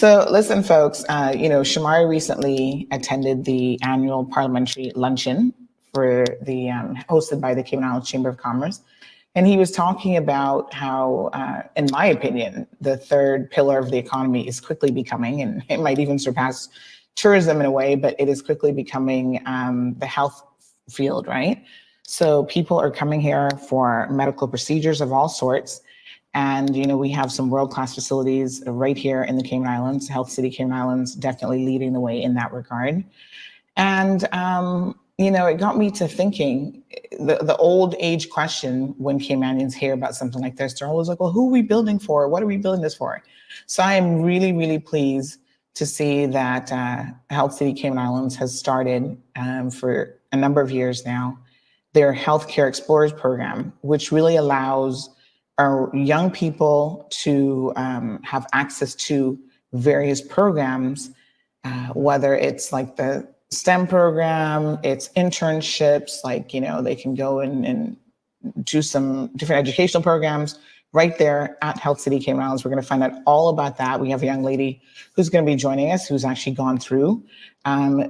So listen, folks, Shamari recently attended the annual parliamentary luncheon for the hosted by the Cayman Islands Chamber of Commerce. And he was talking about how, in my opinion, the third pillar of the economy is quickly becoming, and it might even surpass tourism in a way, but it is quickly becoming the health field, right? So people are coming here for medical procedures of all sorts. And, we have some world-class facilities right here in the Cayman Islands. Health City Cayman Islands definitely leading the way in that regard. And, it got me to thinking the old age question when Caymanians hear about something like this, they're always like, well, who are we building for? What are we building this for? So I am really, really pleased to see that Health City Cayman Islands has started for a number of years now, their Healthcare Explorers program, which really allows our young people to have access to various programs, whether it's like the STEM program, it's internships, like, they can go and do some different educational programs right there at Health City Cayman Islands. We're going to find out all about that. We have a young lady who's going to be joining us who's actually gone through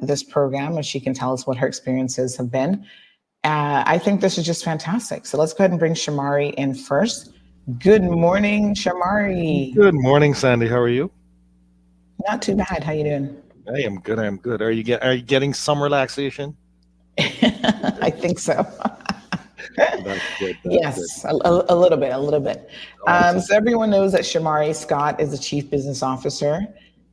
this program, and she can tell us what her experiences have been. I think this is just fantastic. So let's go ahead and bring Shamari in first. Good morning, Shamari. Good morning, Sandy. How are you? Not too bad. How you doing? I am good. I'm good. Are you getting some relaxation? I think so. That's good. Yes, a little bit. So everyone knows that Shamari Scott is the Chief Business Officer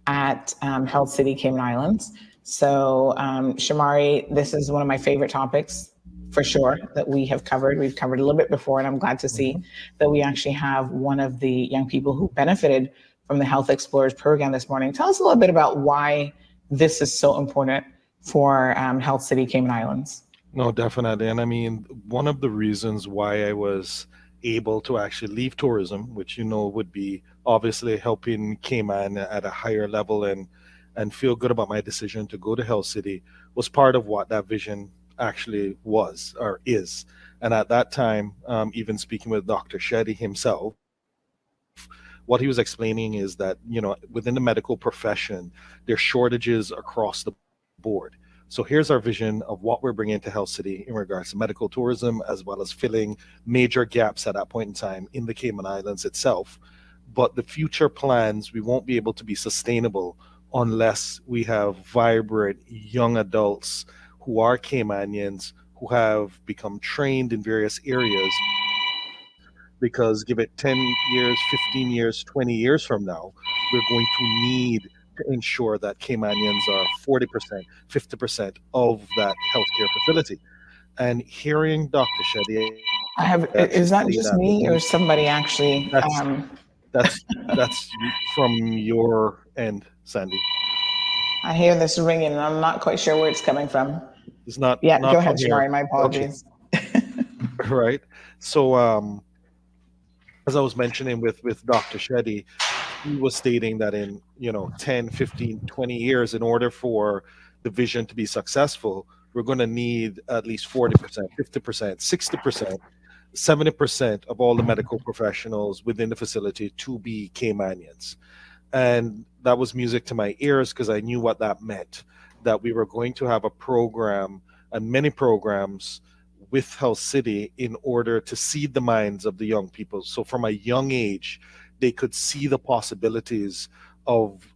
at Health City Cayman Islands. So Shamari, this is one of my favorite topics for sure that we have covered. We've covered a little bit before, and I'm glad to see that we actually have one of the young people who benefited from the Health Explorers program this morning. Tell us a little bit about why this is so important for Health City Cayman Islands. No, definitely. And I mean, one of the reasons why I was able to actually leave tourism, which would be obviously helping Cayman at a higher level and feel good about my decision to go to Health City, was part of what that vision actually was or is. And at that time, even speaking with Dr. Shetty himself, what he was explaining is that, within the medical profession, there's shortages across the board. So here's our vision of what we're bringing to Health City in regards to medical tourism, as well as filling major gaps at that point in time in the Cayman Islands itself. But the future plans, we won't be able to be sustainable unless we have vibrant young adults who are Caymanians, who have become trained in various areas, because give it 10 years, 15 years, 20 years from now, we're going to need to ensure that Caymanians are 40%, 50% of that healthcare facility. And hearing Dr. Shetty, is that just me or somebody actually? That's from your end, Sandy. I hear this ringing, and I'm not quite sure where it's coming from. It's not. Yeah, not go ahead, from Shamari. My apologies. Okay. Right. So, as I was mentioning with Dr. Shetty, he was stating that in 10, 15, 20 years, in order for the vision to be successful, we're going to need at least 40%, 50%, 60%, 70% of all the medical professionals within the facility to be Caymanians. And that was music to my ears, because I knew what that meant, that we were going to have a program and many programs with Health City in order to seed the minds of the young people. So from a young age, they could see the possibilities of,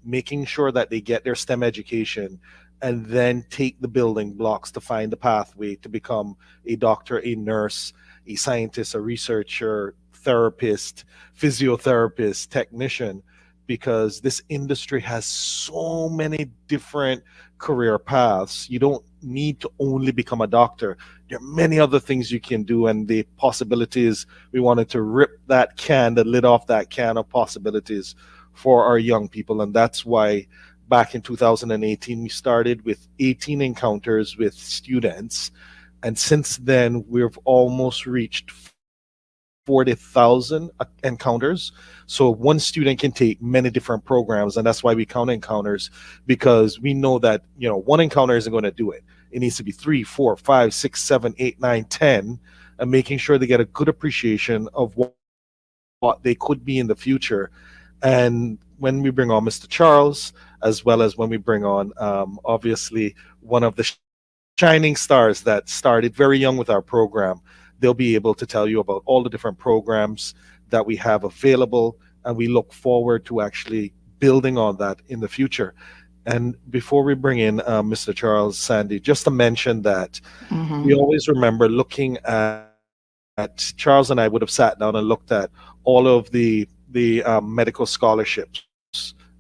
making sure that they get their STEM education and then take the building blocks to find the pathway to become a doctor, a nurse, a scientist, a researcher, therapist, physiotherapist, technician, because this industry has so many different career paths. You don't need to only become a doctor. There are many other things you can do, and the possibilities, we wanted to rip the lid off that can of possibilities for our young people. And that's why back in 2018, we started with 18 encounters with students. And since then, we've almost reached 40,000 encounters. So one student can take many different programs, and that's why we count encounters, because we know that one encounter isn't going to do it. It needs to be 3, 4, 5, 6, 7, 8, 9, 10, and making sure they get a good appreciation of what they could be in the future. And when we bring on Mr. Charles, as well as when we bring on, obviously, one of the shining stars that started very young with our program, they'll be able to tell you about all the different programs that we have available, and we look forward to actually building on that in the future. And before we bring in Mr. Charles, Sandy, just to mention that we Mm-hmm. always remember looking at Charles and I would have sat down and looked at all of the medical scholarships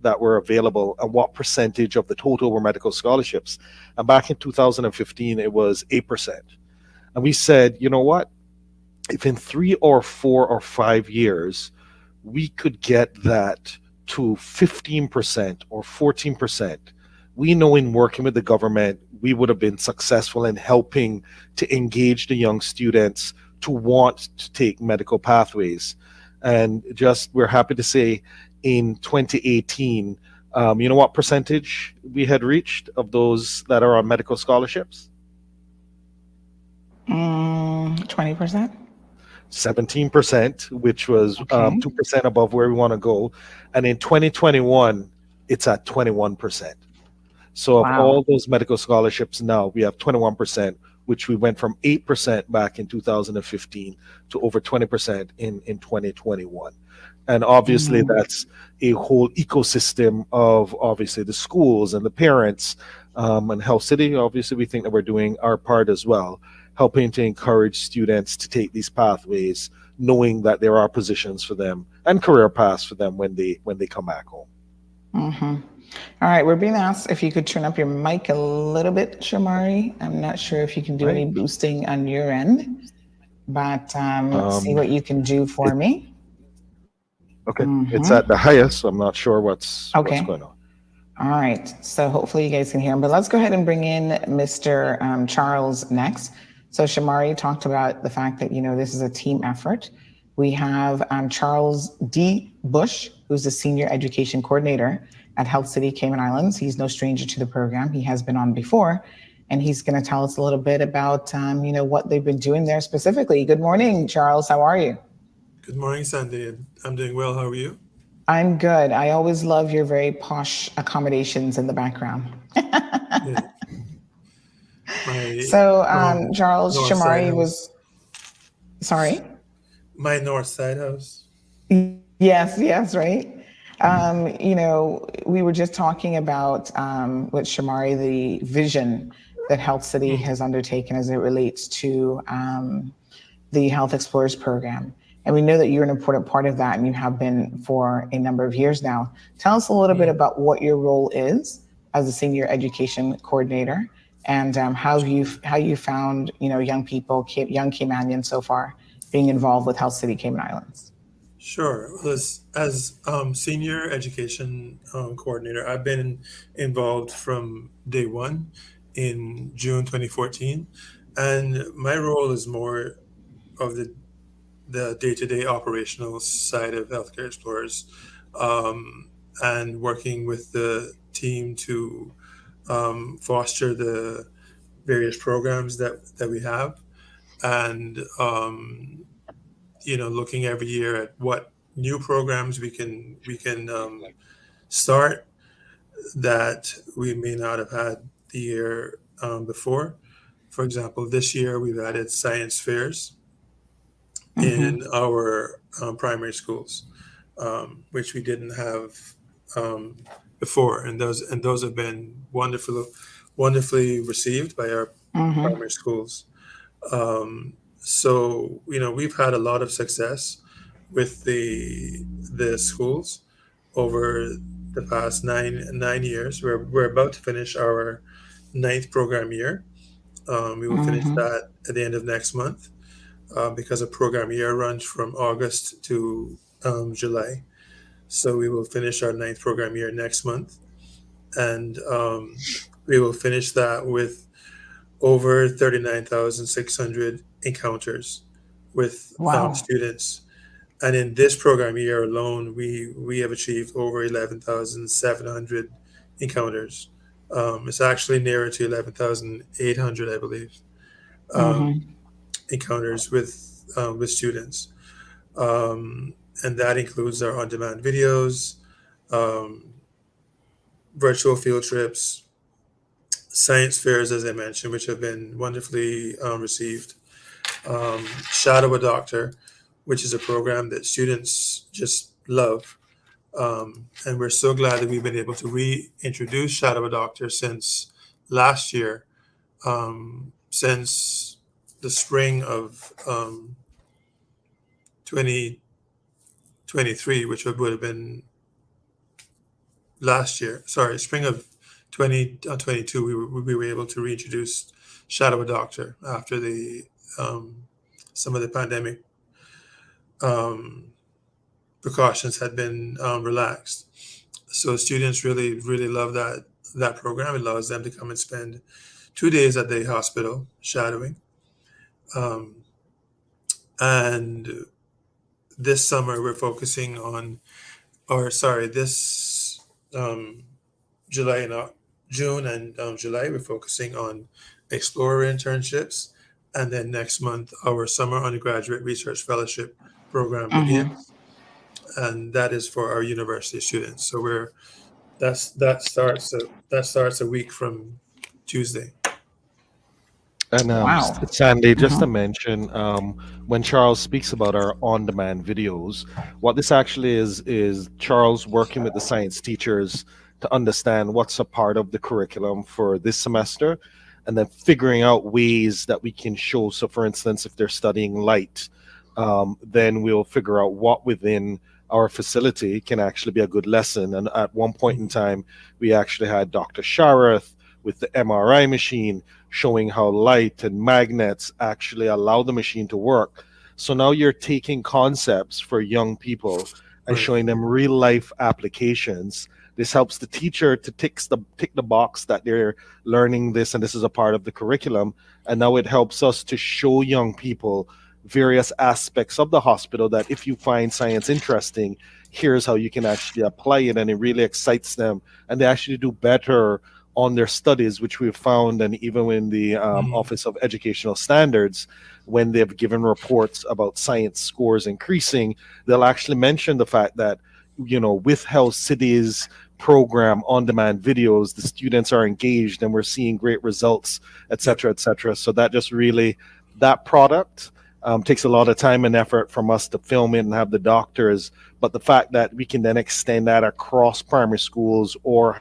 that were available and what percentage of the total were medical scholarships. And back in 2015, it was 8%. And we said, you know what? If in 3 or 4 or 5 years we could get that to 15% or 14%, we know in working with the government, we would have been successful in helping to engage the young students to want to take medical pathways. And just we're happy to say in 2018, you know what percentage we had reached of those that are on medical scholarships? 20%. 17%, which was Okay. 2% above where we want to go. And in 2021, it's at 21%. So of Wow. all those medical scholarships now, we have 21%, which we went from 8% back in 2015 to over 20% in 2021. And obviously, Mm-hmm. that's a whole ecosystem of obviously the schools and the parents, and Health City. Obviously, we think that we're doing our part as well, helping to encourage students to take these pathways, knowing that there are positions for them and career paths for them when they come back home. Mm-hmm. All right, we're being asked if you could turn up your mic a little bit, Shamari. I'm not sure if you can do any Right? boosting on your end, but see Um, what you can do for it me. okay. It's at Mm-hmm. the highest, so I'm not sure what's Okay. going on. All right. So hopefully you guys can hear him. But let's go ahead and bring in Mr. Charles next. So Shamari talked about the fact that, this is a team effort. We have Charles D. Bush, who's the Senior Education Coordinator at Health City Cayman Islands. He's no stranger to the program. He has been on before. And he's going to tell us a little bit about, what they've been doing there specifically. Good morning, Charles. How are you? Good morning, Sandy. I'm doing well. How are you? I'm good. I always love your very posh accommodations in the background. Yeah, my So, Charles north side Shamari house. was sorry. My north side house. Yes, yes, right. We were just talking about with Shamari the vision that Health City Mm, has undertaken as it relates to the Health Explorers program. And we know that you're an important part of that and you have been for a number of years now. Tell us a little bit mm. about what your role is as a senior education coordinator and how you found, young people, young Caymanians so far being involved with Health City Cayman Islands. Sure. Well, as senior education coordinator, I've been involved from day one in June 2014, and my role is more of the day-to-day operational side of Healthcare Explorers, um, and working with the team to foster the various programs that we have, and looking every year at what new programs we can start that we may not have had the year before. For example, this year we've added science fairs in Mm-hmm. our primary schools, which we didn't have um, before, and those have been wonderfully received by our Mm-hmm. primary schools. So we've had a lot of success with the schools over the past nine years. We're about to finish our ninth program year. We will finish Mm-hmm. that at the end of next month, because a program year runs from August to July. So we will finish our ninth program year next month, and we will finish that with over 39,600 encounters with Wow. students. And in this program year alone, we have achieved over 11,700 encounters. It's actually nearer to 11,800, I believe, um, Mm-hmm. encounters with students. And that includes our on-demand videos, um, virtual field trips, science fairs, as I mentioned, which have been wonderfully received. Shadow a Doctor, which is a program that students just love. And we're so glad that we've been able to reintroduce Shadow a Doctor since last year, since the spring of 2023, which would have been last year. Sorry, spring of 2022, we were able to reintroduce Shadow a Doctor after the some of the pandemic um, precautions had been relaxed. So students really love that program. It allows them to come and spend 2 days at the hospital shadowing. Um, and this summer we're focusing on, or sorry, this July and June and July we're focusing on explorer internships, and then next month our summer undergraduate research fellowship program Mm-hmm. begins, and that is for our university students. So we're that starts a week from Tuesday. And Wow. Sandy, just Mm-hmm. to mention, when Charles speaks about our on-demand videos, what this actually is Charles working with the science teachers to understand what's a part of the curriculum for this semester, and then figuring out ways that we can show. So, for instance, if they're studying light, then we'll figure out what within our facility can actually be a good lesson. And at one point in time, we actually had Dr. Sharath with the MRI machine showing how light and magnets actually allow the machine to work. So now you're taking concepts for young people and Right. showing them real life applications. This helps the teacher to tick the box that they're learning this and this is a part of the curriculum. And now it helps us to show young people various aspects of the hospital that if you find science interesting, here's how you can actually apply it. And it really excites them. And they actually do better on their studies, which we've found, and even in the Mm, Office of Educational Standards, when they've given reports about science scores increasing, they'll actually mention the fact that, with Health City's program on demand videos, the students are engaged and we're seeing great results, et yep. cetera, et cetera. So that just really, that product takes a lot of time and effort from us to film it and have the doctors. But the fact that we can then extend that across primary schools or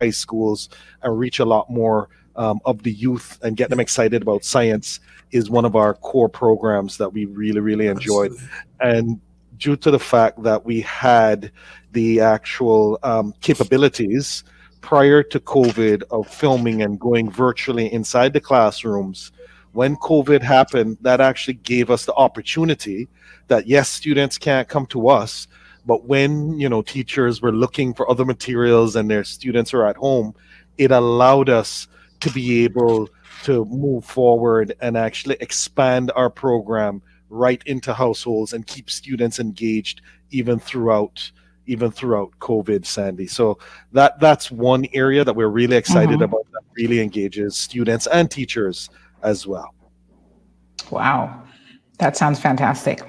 high schools and reach a lot more of the youth and get them excited Yep. about science is one of our core programs that we really enjoyed. Absolutely. And due to the fact that we had the actual capabilities prior to COVID of filming and going virtually inside the classrooms, when COVID happened, that actually gave us the opportunity that yes, students can't come to us, but when teachers were looking for other materials and their students are at home, it allowed us to be able to move forward and actually expand our program right into households and keep students engaged even throughout COVID, Sandy. So that's one area that we're really excited Mm-hmm. about that really engages students and teachers as well. Wow. That sounds fantastic.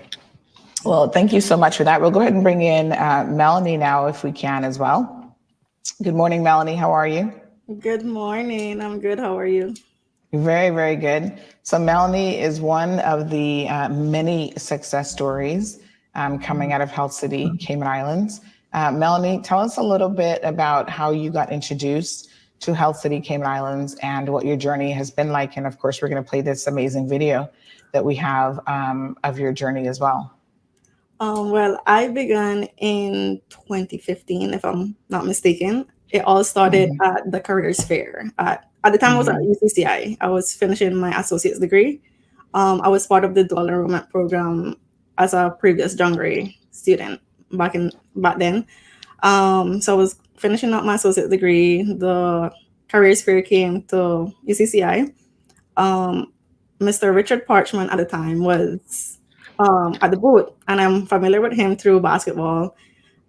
Well, thank you so much for that. We'll go ahead and bring in Melanie now, if we can, as well. Good morning, Melanie. How are you? Good morning. I'm good. How are you? Very, very good. So, Melanie is one of the many success stories coming out of Health City, Cayman Islands. Melanie, tell us a little bit about how you got introduced to Health City, Cayman Islands, and what your journey has been like. And of course, we're going to play this amazing video that we have of your journey as well. Well, I began in 2015, if I'm not mistaken. It all started Mm-hmm. at the careers fair. At the time, I was at Mm-hmm. UCCI. I was finishing my associate's degree. I was part of the dual enrollment program as a previous Jungary student back then. So I was finishing up my associate degree. The careers fair came to UCCI. Um, Mr. Richard Parchman at the time was at the booth, and I'm familiar with him through basketball.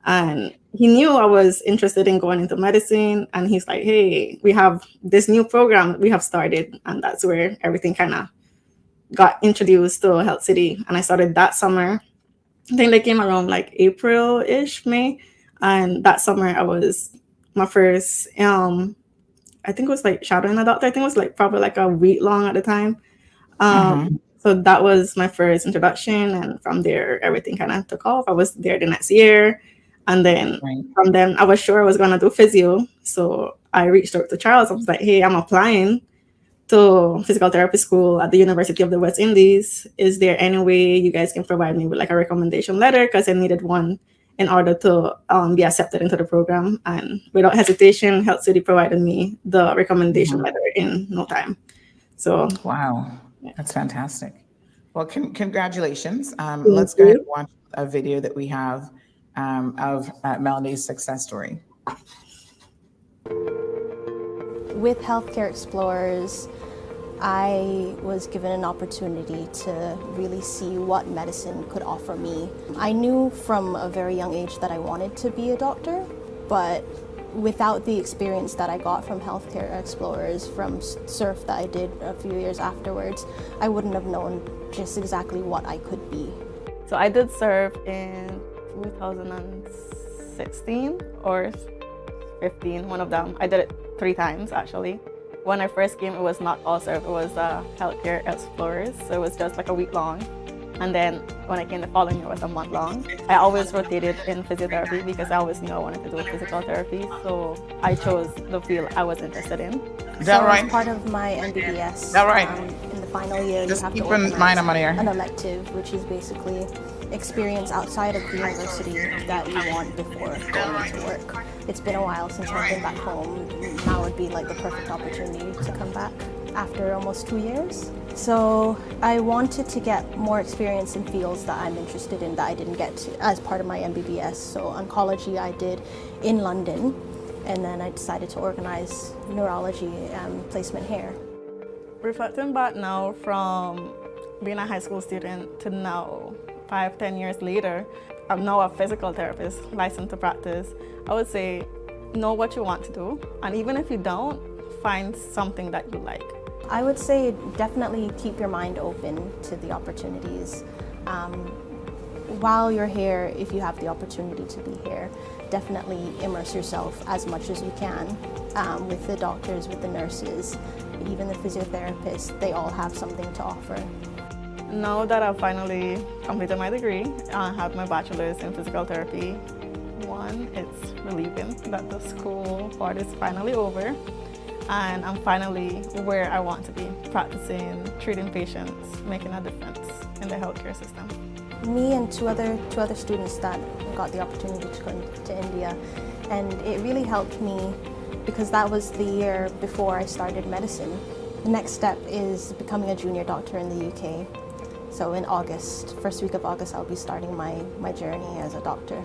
And he knew I was interested in going into medicine, and he's like, "Hey, we have this new program that we have started," and that's where everything kind of got introduced to Health City. And I started that summer. I think they came around like April-ish, May, And that summer, I was my first, I think it was like shadowing a doctor. I think it was like probably like a week long at the time. So that was my first introduction. And from there, everything kind of took off. I was there the next year. And then Right. from then, I was sure I was going to do physio. So I reached out to Charles. I was like, hey, I'm applying to physical therapy school at the University of the West Indies. Is there any way you guys can provide me with like a recommendation letter? Because I needed one in order to be accepted into the program. And without hesitation, Health City provided me the recommendation letter in no time. So Wow, that's fantastic. Well, congratulations. thank Let's go ahead you. and watch a video that we have of Melanie's success story. With Healthcare Explorers, I was given an opportunity to really see what medicine could offer me. I knew from a very young age that I wanted to be a doctor, but without the experience that I got from Healthcare Explorers, from surf that I did a few years afterwards, I wouldn't have known just exactly what I could be. So I did surf in 2016 or 15, one of them. I did it 3 times actually. When I first came, it was not all surf, it was Healthcare Explorers. So it was just like a week long. And then when I came the following year, it was a month long. I always rotated in physiotherapy because I always knew I wanted to do physical therapy. So I chose the field I was interested in. Is that So right? as part of my MBBS, Is that right? in the final year, Just you have keep to in organize mind I'm on air. an elective, which is basically experience outside of the university that you want before going to work. It's been a while since I've been back home. Now would be like the perfect opportunity to come back after almost 2 years. So I wanted to get more experience in fields that I'm interested in that I didn't get to as part of my MBBS. So oncology I did in London, and then I decided to organize neurology placement here. Reflecting back now from being a high school student to now, 5-10 years later, I'm now a physical therapist, licensed to practice. I would say know what you want to do, and even if you don't, find something that you like. I would say definitely keep your mind open to the opportunities. While you're here, if you have the opportunity to be here, definitely immerse yourself as much as you can with the doctors, with the nurses, even the physiotherapists. They all have something to offer. Now that I've finally completed my degree, I have my bachelor's in physical therapy. One, it's relieving that the school part is finally over, and I'm finally where I want to be, practicing, treating patients, making a difference in the healthcare system. Me and two other students that got the opportunity to come to India, and it really helped me because that was the year before I started medicine. The next step is becoming a junior doctor in the UK. So in August, first week of August, I'll be starting my journey as a doctor.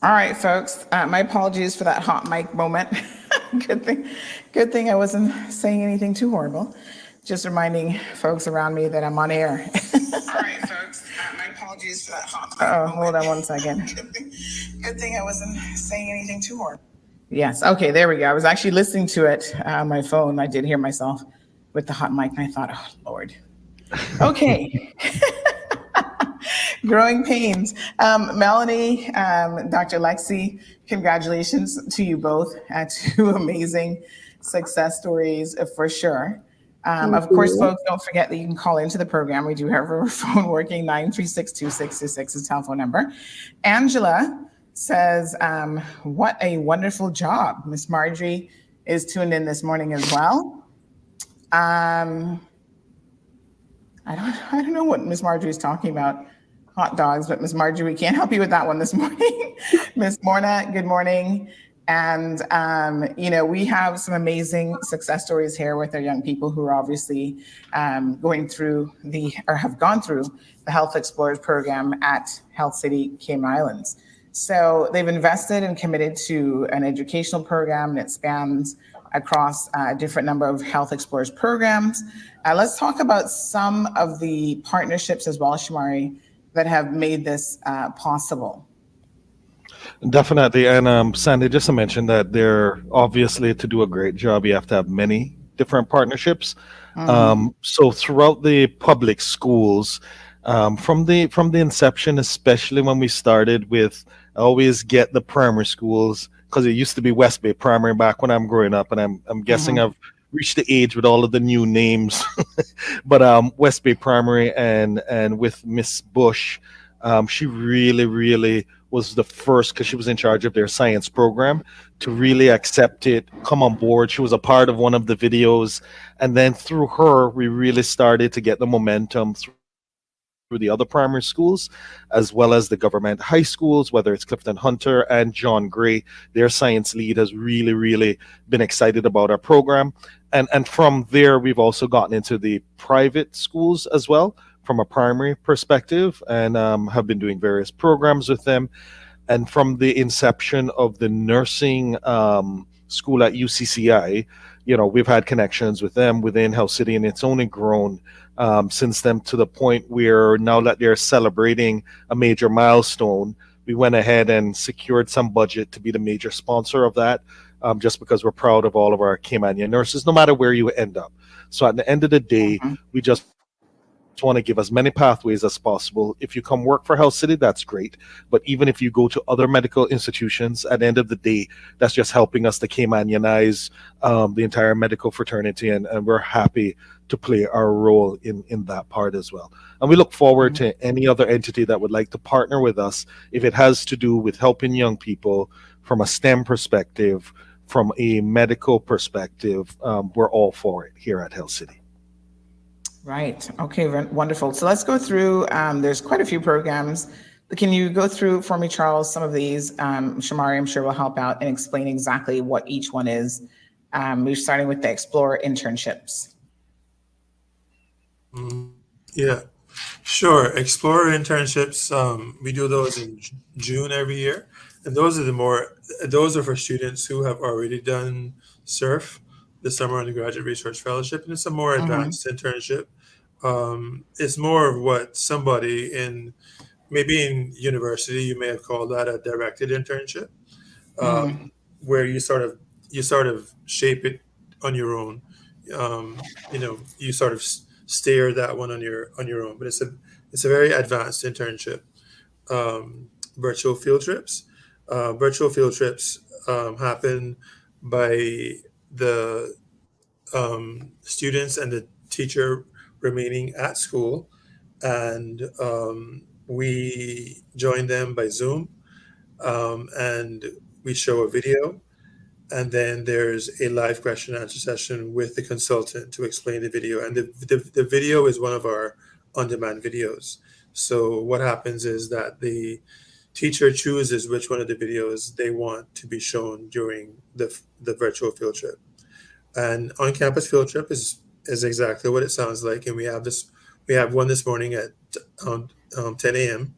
All right, folks. My apologies for that hot mic moment. Good thing I wasn't saying anything too horrible. Just reminding folks around me that I'm on air. All right, folks. My apologies for that hot mic moment. Hold on one second. Good thing I wasn't saying anything too horrible. Yes. Okay. There we go. I was actually listening to it on my phone. I did hear myself with the hot mic, and I thought, oh Lord. Okay. Growing pains. Melanie, Dr. Lexi, congratulations to you both. 2 amazing success stories for sure. Of course, folks, don't forget that you can call into the program. We do have our phone working, 936-2626 is the telephone number. Angela says, what a wonderful job. Miss Marjorie is tuned in this morning as well. I don't know what Miss Marjorie is talking about. Hot dogs, but Miss Marjorie, we can't help you with that one this morning. Miss Morna, good morning. And, we have some amazing success stories here with our young people who are obviously have gone through the Health Explorers program at Health City Cayman Islands. So they've invested and committed to an educational program that spans across a different number of Health Explorers programs. Let's talk about some of the partnerships as well, Shamari, that have made this possible. Definitely. And Sandy, just to mention that they're obviously to do a great job, you have to have many different partnerships. So throughout the public schools, from the inception, especially when we started with, I always get the primary schools because it used to be West Bay Primary back when I'm growing up, and I'm guessing I've reached the age with all of the new names. But West Bay Primary and with Miss Bush, she really was the first because she was in charge of their science program to really accept it, come on board. She was a part of one of the videos, and then through her, we really started to get the momentum through the other primary schools, as well as the government high schools, whether it's Clifton Hunter and John Gray. Their science lead has really been excited about our program. And from there, we've also gotten into the private schools as well from a primary perspective, and have been doing various programs with them. And from the inception of the nursing school at UCCI, we've had connections with them within Health City, and it's only grown since then to the point where now that they're celebrating a major milestone, we went ahead and secured some budget to be the major sponsor of that, just because we're proud of all of our Caymanian nurses, no matter where you end up. So at the end of the day, we just want to give as many pathways as possible. If you come work for Health City, that's great. But even if you go to other medical institutions, at the end of the day, that's just helping us to Caymanianize the entire medical fraternity, and we're happy to play our role in that part as well. And we look forward to any other entity that would like to partner with us if it has to do with helping young people from a STEM perspective, from a medical perspective. We're all for it here at Health City. Right. Okay. Wonderful. So let's go through. There's quite a few programs. Can you go through for me, Charles, some of these? Shamari, I'm sure will help out and explain exactly what each one is. We're starting with the Explore internships. Yeah, sure. Explorer internships, we do those in June every year, and those are for students who have already done SURF, the Summer Undergraduate Research Fellowship, and it's a more advanced internship. It's more of what somebody in maybe in university you may have called that a directed internship, where you sort of shape it on your own. You sort of steer that one on your own, but it's a very advanced internship. Virtual field trips. Virtual field trips happen by the students and the teacher remaining at school, and we join them by Zoom, and we show a video, and then there's a live question and answer session with the consultant to explain the video. And the video is one of our on-demand videos. So what happens is that the teacher chooses which one of the videos they want to be shown during the virtual field trip. And on-campus field trip is exactly what it sounds like. And we have one this morning at 10 a.m.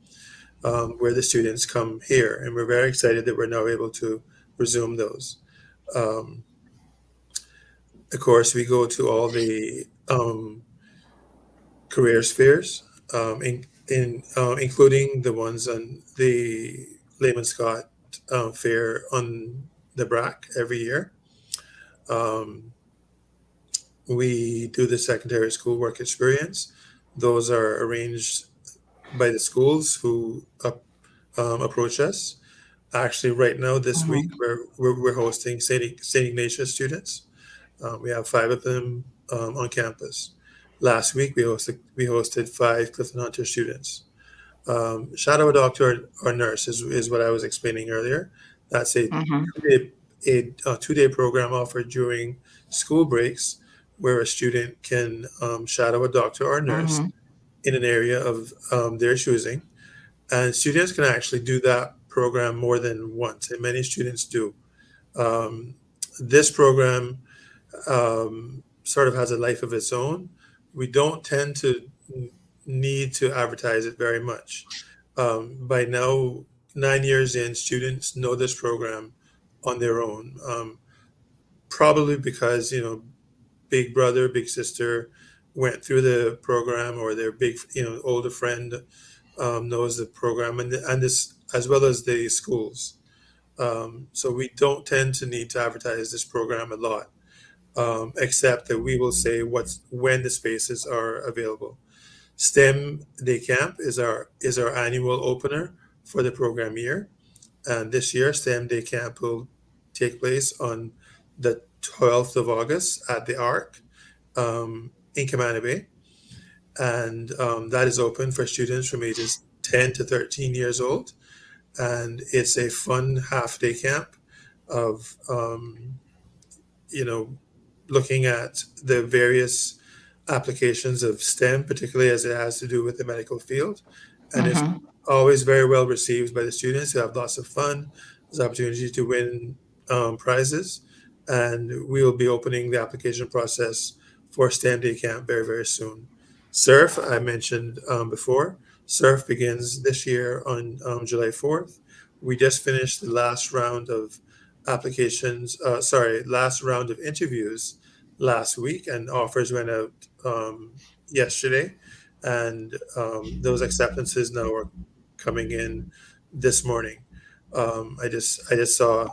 Where the students come here, and we're very excited that we're now able to resume those. Of course, we go to all the career spheres, including the ones on the Lehman Scott Fair on the BRAC every year. We do the secondary school work experience. Those are arranged by the schools who approach us. Actually, right now, this week, we're hosting St. Ignatius students. We have 5 of them on campus. Last week, we hosted 5 Clifton Hunter students. Shadow a doctor or nurse is what I was explaining earlier. That's a 2-day program offered during school breaks, where a student can shadow a doctor or nurse in an area of their choosing. And students can actually do that program more than once, and many students do. This program sort of has a life of its own. We don't tend to need to advertise it very much. By now, 9 years in, students know this program on their own, probably because, big brother, big sister went through the program, or their big, older friend knows the program, and this as well as the schools. So we don't tend to need to advertise this program a lot, except that we will say when the spaces are available. STEM Day Camp is our annual opener for the program year, and this year STEM Day Camp will take place on the 12th of August at the Arc in Camana Bay, and that is open for students from ages 10 to 13 years old, and it's a fun half day camp of you know looking at the various applications of STEM, particularly as it has to do with the medical field. And it's Mm-hmm. always very well received by the students who have lots of fun. There's opportunity to win prizes. And we will be opening the application process for STEM Day Camp very, very soon. Surf, I mentioned before, Surf begins this year on July 4th. We just finished the last round of last round of interviews last week, and offers went out yesterday, and those acceptances now are coming in this morning. I just saw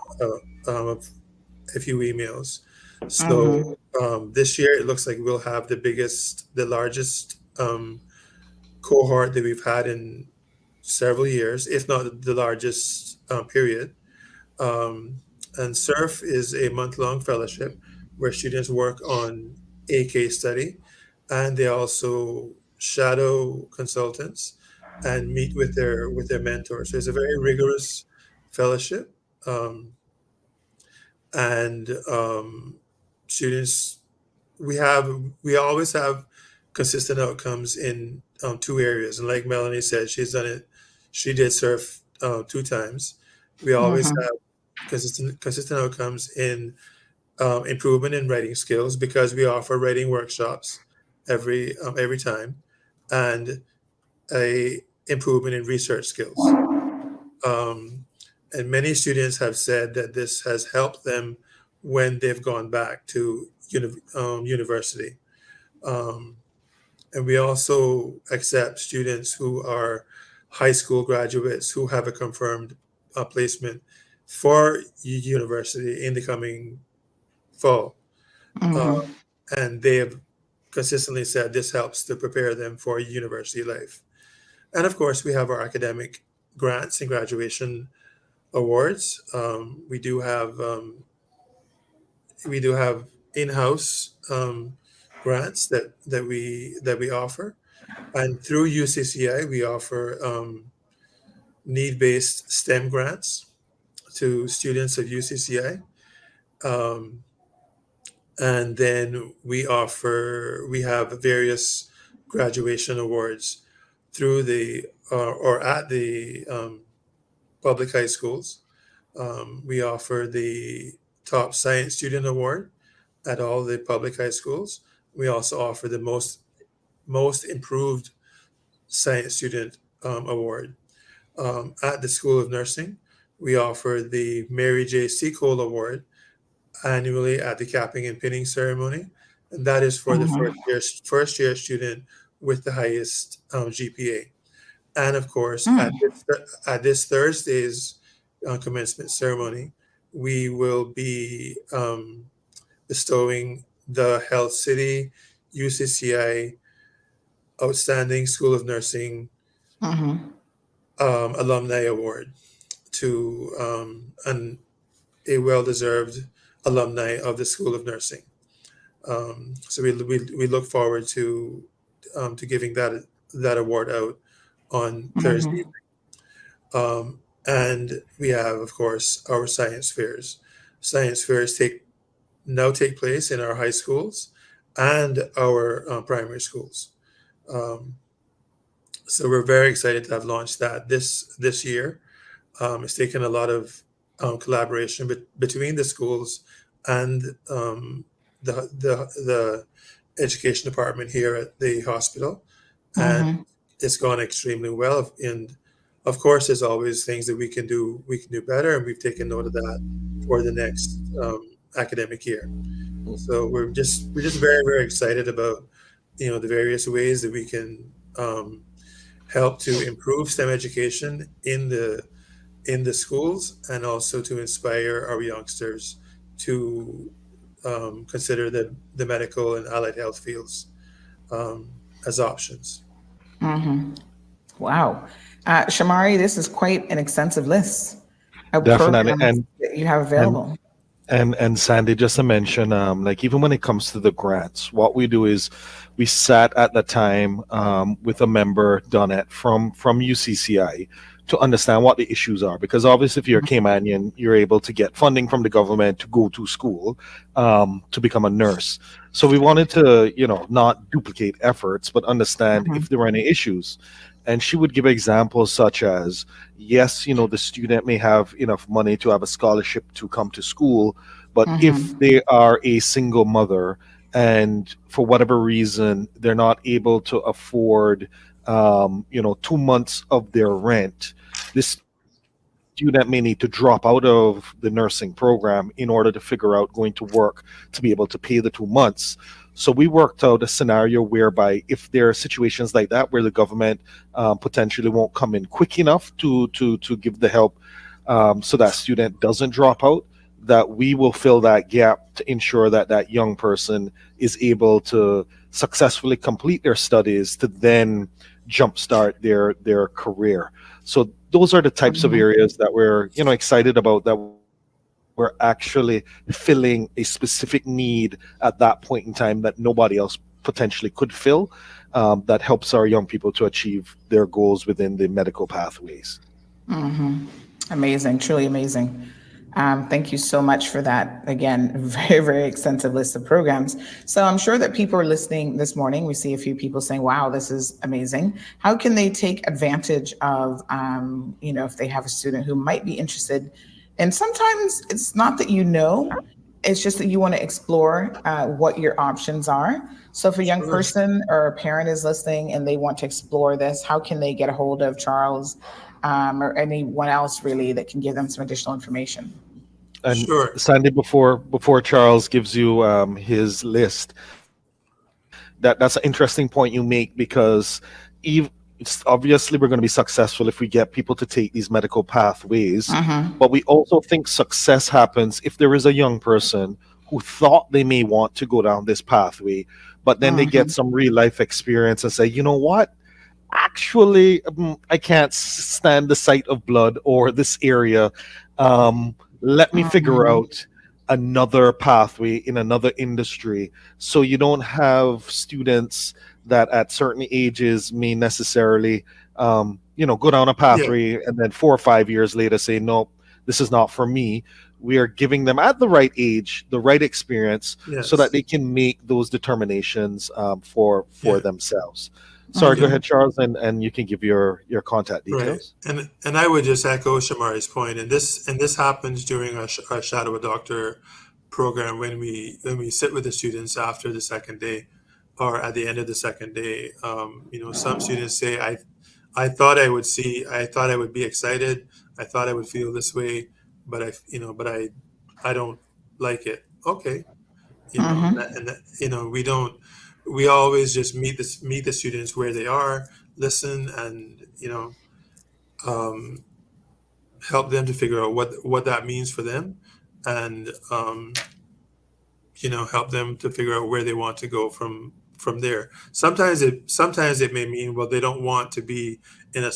a few emails. Mm-hmm. So this year it looks like we'll have the largest cohort that we've had in several years, if not the largest period. Um, and SURF is a month-long fellowship where students work on a case study, and they also shadow consultants and meet with their mentors. So it's a very rigorous fellowship, and students we always have consistent outcomes in two areas. And like Melanie said, she did surf 2 times. We always Mm-hmm. have consistent outcomes in improvement in writing skills, because we offer writing workshops every time, and a improvement in research skills. Um, and many students have said that this has helped them when they've gone back to university. Um, and we also accept students who are high school graduates who have a confirmed placement for university in the coming fall. Uh, Mm-hmm. and they have consistently said this helps to prepare them for university life. And of course, we have our academic grants and graduation awards. We do have in-house grants that we offer, and through UCCI we offer need-based STEM grants to students of UCCI. Um, and then we have various graduation awards through the or at the public high schools. We offer the top science student award at all the public high schools. We also offer the most improved science student award. At the School of Nursing, we offer the Mary J. Seacole Award annually at the capping and pinning ceremony, and that is for the Mm-hmm. first year student with the highest GPA. And of course, Mm. at this Thursday's commencement ceremony, we will be bestowing the Health City UCCI Outstanding School of Nursing Mm-hmm. Alumni Award to a well-deserved alumni of the School of Nursing. So we look forward to giving that award out on Thursday. Mm-hmm. And we have, of course, our science fairs. Science fairs now take place in our high schools and our primary schools. Um, so we're very excited to have launched that this year. It's taken a lot of collaboration between the schools and the education department here at the hospital, and Mm-hmm. it's gone extremely well. And of course, there's always things that we can do better, and we've taken note of that for the next academic year. So we're just very, very excited about the various ways that we can help to improve STEM education in the schools, and also to inspire our youngsters to consider the medical and allied health fields as options. Wow. Shamari, this is quite an extensive list of Definitely. programs that you have And available. and Sandy, just to mention, like even when it comes to the grants, what we do is we sat at the time with a member, Donette, from UCCI, to understand what the issues are. Because obviously, if you're a Caymanian, you're able to get funding from the government to go to school to become a nurse. So we wanted to, not duplicate efforts, but understand if there were any issues. And she would give examples such as, yes, the student may have enough money to have a scholarship to come to school, but if they are a single mother and for whatever reason they're not able to afford 2 months of their rent, this student may need to drop out of the nursing program in order to figure out going to work to be able to pay the 2 months. So we worked out a scenario whereby if there are situations like that where the government potentially won't come in quick enough to give the help, so that student doesn't drop out, that we will fill that gap to ensure that that young person is able to successfully complete their studies to then jumpstart their career. So those are the types of areas that we're excited about, that we're actually filling a specific need at that point in time that nobody else potentially could fill, that helps our young people to achieve their goals within the medical pathways. Amazing, truly amazing. Thank you so much for that. Again, very, very extensive list of programs. So I'm sure that people are listening this morning. We see a few people saying, wow, this is amazing. How can they take advantage of, if they have a student who might be interested? And sometimes it's not that it's just that you want to explore what your options are. So if a young person or a parent is listening and they want to explore this, how can they get a hold of Charles or anyone else really that can give them some additional information? And Sure. Sandy, before Charles gives you his list, that's an interesting point you make, because it's obviously we're going to be successful if we get people to take these medical pathways, but we also think success happens if there is a young person who thought they may want to go down this pathway, but then they get some real life experience and say, you know what? Actually, I can't stand the sight of blood or this area. Let me figure out another pathway in another industry. So you don't have students that at certain ages may necessarily, go down a Yeah. pathway and then 4 or 5 years later say, no, this is not for me. We are giving them at the right age, the right experience, so that Yes. they can make those determinations for Yeah. themselves. Sorry, go Yeah. ahead, Charles, and you can give your contact Right. details. And I would just echo Shamari's point, and this happens during our Shadow a Doctor program when we sit with the students after the second day or at the end of the second day. Some students say, I thought I would be excited, I thought I would feel this way, but I don't like it. Okay, we don't. We always just meet the students where they are, listen, and um, help them to figure out what that means for them, and help them to figure out where they want to go from there. Sometimes it may mean, well, they don't want to be in a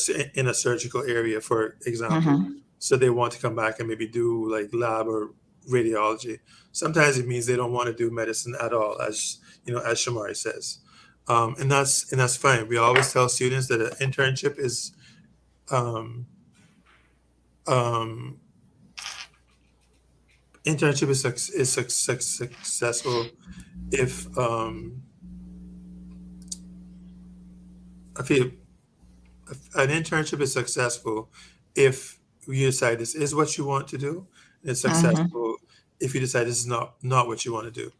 surgical area, for example, so they want to come back and maybe do like lab or radiology. Sometimes it means they don't want to do medicine at all, as Shamari says, and that's fine. We always tell students that an um, um, internship is successful if I feel an internship is successful if you decide this is what you want to do. It's successful if you decide this is not what you want to do.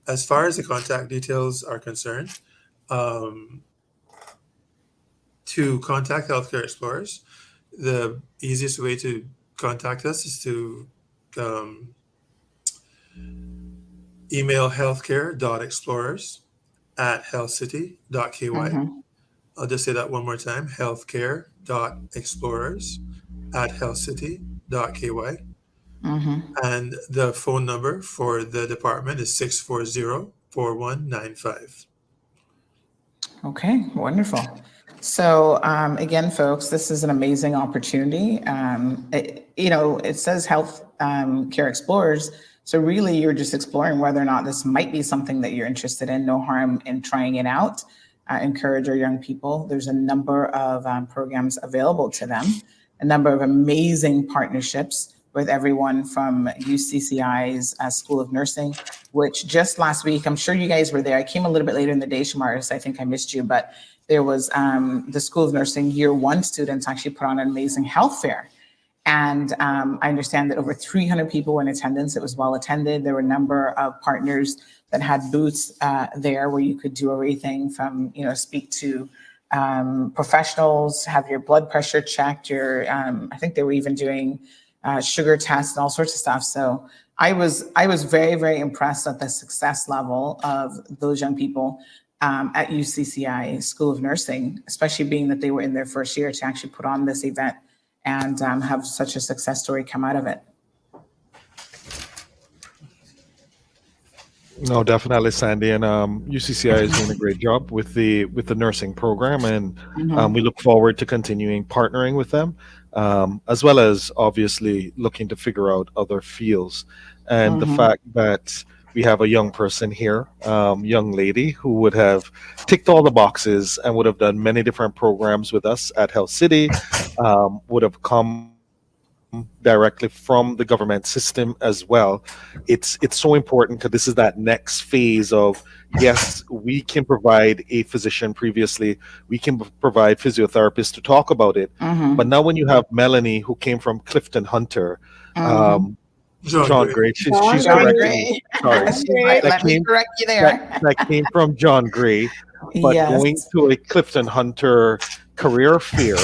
As far as the contact details are concerned, um, to contact Healthcare Explorers, the easiest way to contact us is to um, email healthcare.explorers@healthcity.ky. I'll just say that one more time: healthcare.explorers@healthcity.ky. And the phone number for the department is 640-4195. Okay, wonderful. So again, folks, this is an amazing opportunity. It says Health Care Explorers. So really, you're just exploring whether or not this might be something that you're interested in. No harm in trying it out. Encourage our young people. There's a number of programs available to them, a number of amazing partnerships with everyone from UCCI's School of Nursing, which just last week, I'm sure you guys were there. I came a little bit later in the day, Shamar, so I think I missed you, but there was the School of Nursing Year 1 students actually put on an amazing health fair. And I understand that over 300 people were in attendance. It was well attended. There were a number of partners that had booths there where you could do everything from, speak to professionals, have your blood pressure checked, I think they were even doing sugar tests and all sorts of stuff. So I was very, very impressed at the success level of those young people at UCCI School of Nursing, especially being that they were in their first year to actually put on this event and have such a success story come out of it. No, definitely, Sandy, and UCCI is doing a great job with the nursing program, and we look forward to continuing partnering with them, as well as obviously looking to figure out other fields. And the fact that we have a young person here, young lady who would have ticked all the boxes and would have done many different programs with us at Health City, would have come directly from the government system as well. It's so important because this is that next phase of, yes, we can provide a physician previously, we can provide physiotherapists to talk about it, but now when you have Melanie who came from Clifton Hunter, John Gray, she's correct me. Sorry. Let me correct you there. That came from John Gray, but going to a Clifton Hunter career fair,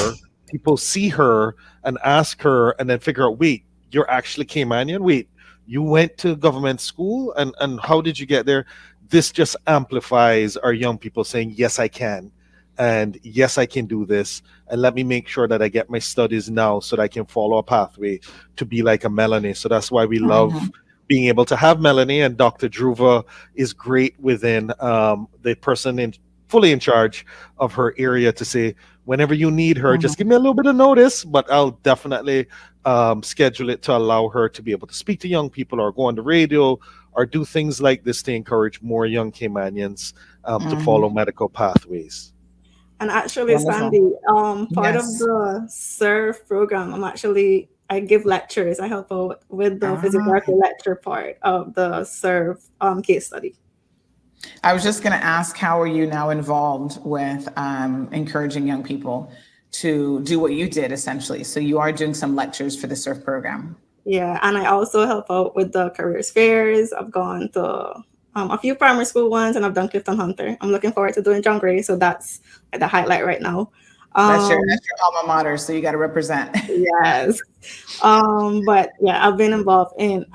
people see her and ask her and then figure out, wait, you're actually Caymanian? Wait, you went to government school? And how did you get there? This just amplifies our young people saying, yes, I can. And yes, I can do this. And let me make sure that I get my studies now so that I can follow a pathway to be like a Melanie. So that's why we love being able to have Melanie, and Dr. Dhruva is great within the person fully in charge of her area to say, whenever you need her, just give me a little bit of notice, but I'll definitely schedule it to allow her to be able to speak to young people or go on the radio or do things like this to encourage more young Caymanians to follow medical pathways. And actually, Sandy, part of the SERVE program, I give lectures. I help out with the physiotherapy lecture part of the SERVE case study. I was just going to ask, how are you now involved with encouraging young people to do what you did, essentially? So you are doing some lectures for the SERVE program. Yeah, and I also help out with the careers fairs. I've gone to a few primary school ones, and I've done Clifton Hunter. I'm looking forward to doing John Gray, so that's the highlight right now. That's your alma mater, so you got to represent. Yes. But yeah, I've been involved and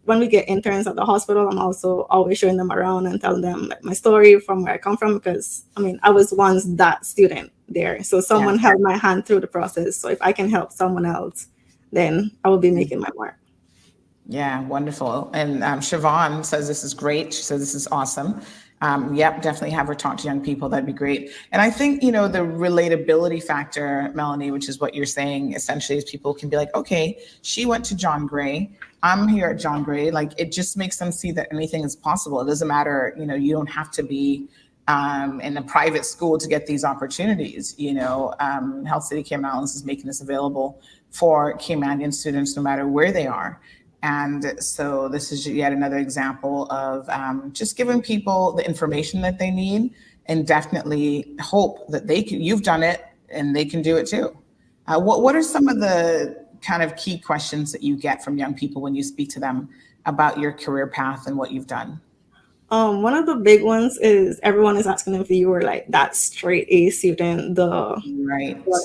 when we get interns at the hospital, I'm also always showing them around and telling them like my story from where I come from, because I was once that student there. So someone held my hand through the process. So if I can help someone else, then I will be making my mark. Yeah, wonderful. And Siobhan says this is great. She says this is awesome. Yep, definitely have her talk to young people. That'd be great. And I think, the relatability factor, Melanie, which is what you're saying, essentially, is people can be like, okay, she went to John Gray. I'm here at John Gray. Like, it just makes them see that anything is possible. It doesn't matter, you don't have to be in a private school to get these opportunities. Health City Cayman Islands is making this available for Caymanian students, no matter where they are. And so this is yet another example of just giving people the information that they need, and definitely hope that you've done it and they can do it too. What are some of the kind of key questions that you get from young people when you speak to them about your career path and what you've done? One of the big ones is everyone is asking if you were like that straight A student, the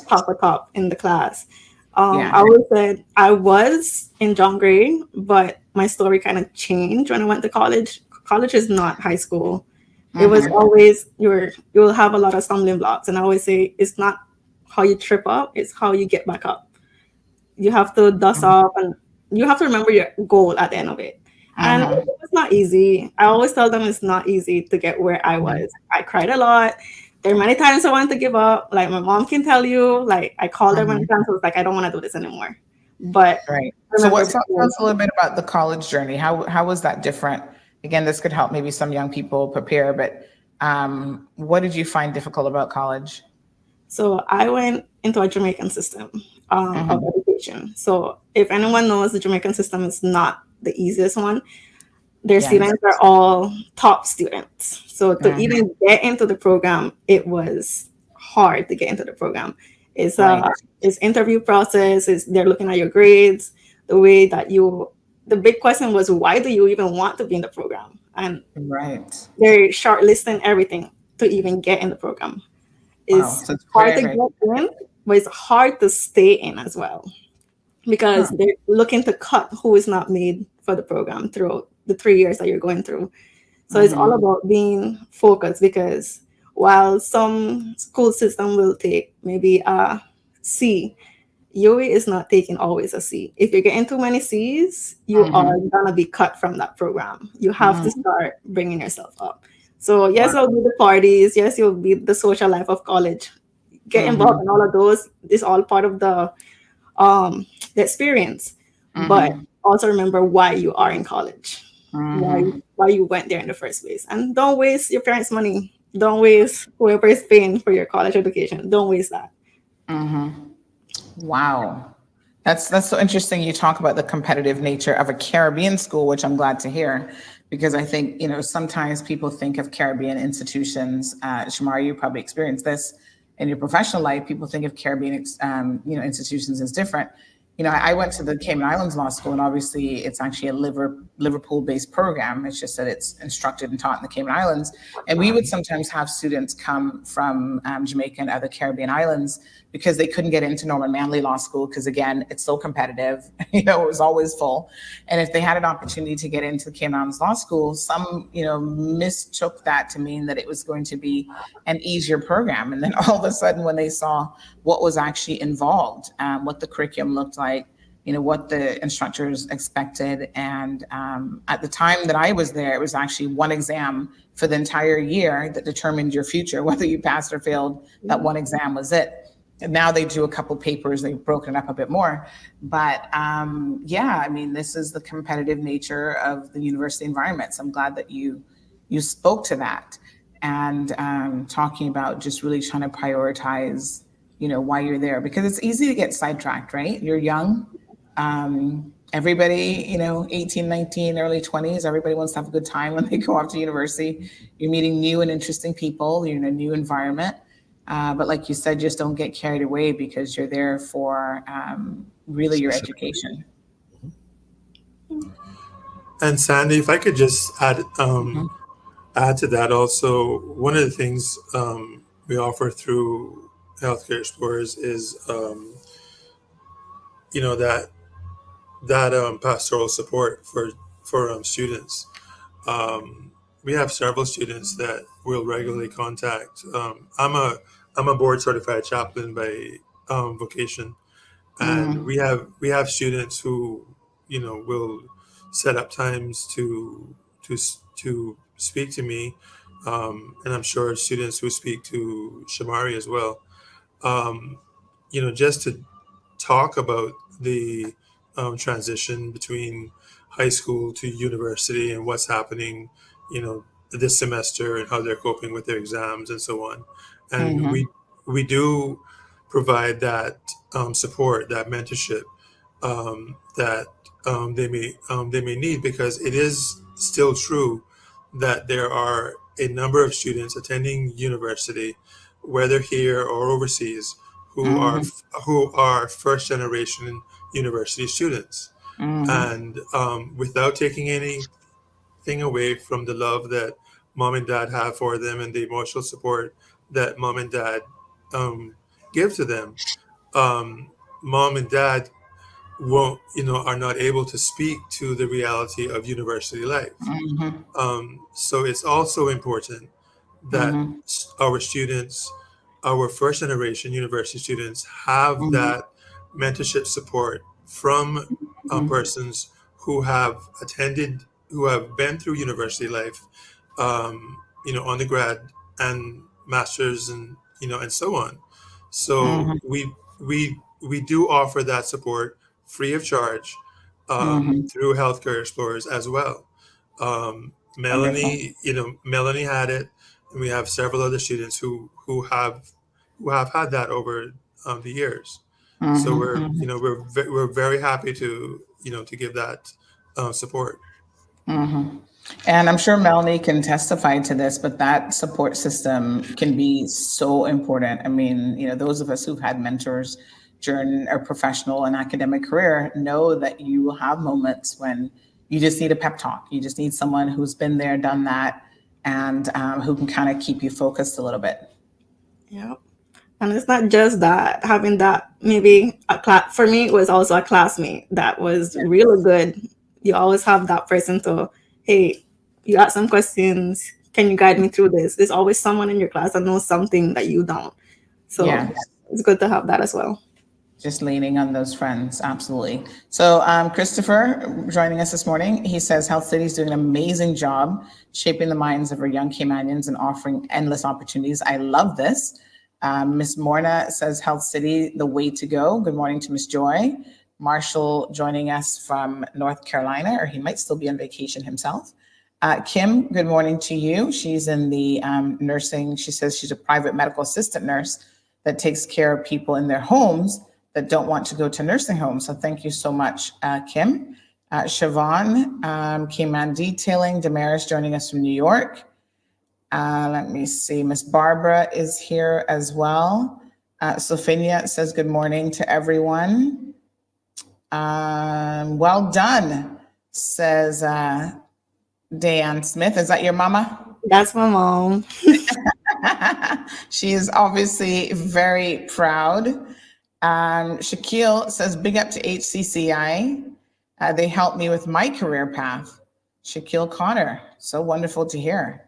top in the class. I always said I was in John Gray, but my story kind of changed when I went to college. College is not high school. It was Mhm. always you will have a lot of stumbling blocks, and I always say it's not how you trip up, it's how you get back up. You have to dust off, and you have to remember your goal at the end of it. And Mhm. it's not easy. I always tell them it's not easy to get where I was. I cried a lot. There are many times I wanted to give up. Like my mom can tell you, like I called her many Mhm. times. I was like, I don't want to do this anymore. But Right. So remember, tell us a little bit about the college journey. How was that different? Again, this could help maybe some young people prepare, but what did you find difficult about college? so I went into a Jamaican system of Mhm. education. So if anyone knows, the Jamaican system is not the easiest one. Their Yes. students are all top students. So to Mhm. even get into the program, it was hard to get into the program. It's Right. it's interview process, is they're looking at your grades, the way that you the big question was why do you even want to be in the program? And Right. they're shortlisting everything to even get in the program. Wow. It's So it's hard very, to very get in, but it's hard to stay in as well because huh. they're looking to cut who is not made for the program throughout the 3 years that you're going through. So it's all Mhm. about being focused because while some school system will take maybe a C, UA is not taking always a C. If you're getting too many C's, you are Mhm. gonna be cut from that program. You have to Mhm. start bringing yourself up. So yes, Wow. it'll be the parties. Yes, you'll be the social life of college. Get involved Mhm. in all of those. It's all part of um, the experience. But Mhm. also remember why you are in college, Mhm. why you went there in the first place, and don't waste your parents' money. Don't waste whoever is paying for your college education. Don't waste that. Mhm. Wow. That's so interesting. You talk about the competitive nature of a Caribbean school, which I'm glad to hear, because I think sometimes people think of Caribbean institutions. Shamar, you probably experienced this in your professional life. People think of Caribbean, institutions as different. I went to the Cayman Islands Law School, and obviously it's actually a Liverpool-based program. It's just that it's instructed and taught in the Cayman Islands. And we would sometimes have students come from Jamaica and other Caribbean islands because they couldn't get into Norman Manley Law School because, again, it's so competitive. It was always full. And if they had an opportunity to get into the Cayman Islands Law School, some mistook that to mean that it was going to be an easier program. And then all of a sudden, when they saw what was actually involved, what the curriculum looked like, what the instructors expected. And at the time that I was there, it was actually one exam for the entire year that determined your future, whether you passed or failed. That one exam was it. And now they do a couple papers, they've broken it up a bit more. But yeah, I mean, this is the competitive nature of the university environment. So I'm glad that you spoke to that and talking about just really trying to prioritize, why you're there, because it's easy to get sidetracked, right? You're young. Everybody, 18, 19, early 20s, everybody wants to have a good time when they go off to university. You're meeting new and interesting people, you're in a new environment. But like you said, just don't get carried away because you're there for really your Specific. education. And Sandy, if I could just Mhm. add to that also, one of the things we offer through Healthcare Explorers is that pastoral support for students. Um, we have several students that will regularly contact. I'm a board certified chaplain by vocation, and Mhm. we have students who will set up times to speak to me, and I'm sure students who speak to Shamari as well. Um, just to talk about the transition between high school to university and what's happening, this semester and how they're coping with their exams and so on. And Mhm. we do provide that support, that mentorship that they may need, because it is still true that there are a number of students attending university, whether here or overseas, who are Mhm. who are first generation university students, Mhm. and without taking anything away from the love that mom and dad have for them and the emotional support that mom and dad um, give to them, um, mom and dad won't are not able to speak to the reality of university life. Mhm. So it's also important that our students, our first generation university students, have that mentorship support from persons who have attended, who have been through university life, undergrad and masters, and and so on. So we do offer that support free of charge through Healthcare Explorers as well. Wonderful. Melanie had it, and we have several other students who have had that over the years. So we're very happy to to give that support. And I'm sure Melanie can testify to this, but that support system can be so important. I mean, those of us who've had mentors during our professional and academic career know that you will have moments when you just need a pep talk. You just need someone who's been there, done that, and who can kind of keep you focused a little bit. Yeah. And it's not just that, having that, maybe for me, it was also a classmate that was really good. You always have that person to, hey, you got some questions. Can you guide me through this? There's always someone in your class that knows something that you don't. So it's good to have that as well. Just leaning on those friends. Absolutely. So Christopher joining us this morning, he says Health City is doing an amazing job shaping the minds of our young Caymanians and offering endless opportunities. I love this. Miss Morna says Health City, the way to go. Good morning to Miss Joy. Marshall joining us from North Carolina, or he might still be on vacation himself. Kim, good morning to you. She's in the nursing. She says she's a private medical assistant nurse that takes care of people in their homes that don't want to go to nursing homes. So thank you so much, Kim. Siobhan, Cayman Detailing. Damaris joining us from New York. Let me see. Miss Barbara is here as well. Sophia says good morning to everyone. Well done, says Diane Smith. Is that your mama? That's my mom. She is obviously very proud. Shaquille says, big up to HCCI. They helped me with my career path. Shaquille Connor, so wonderful to hear.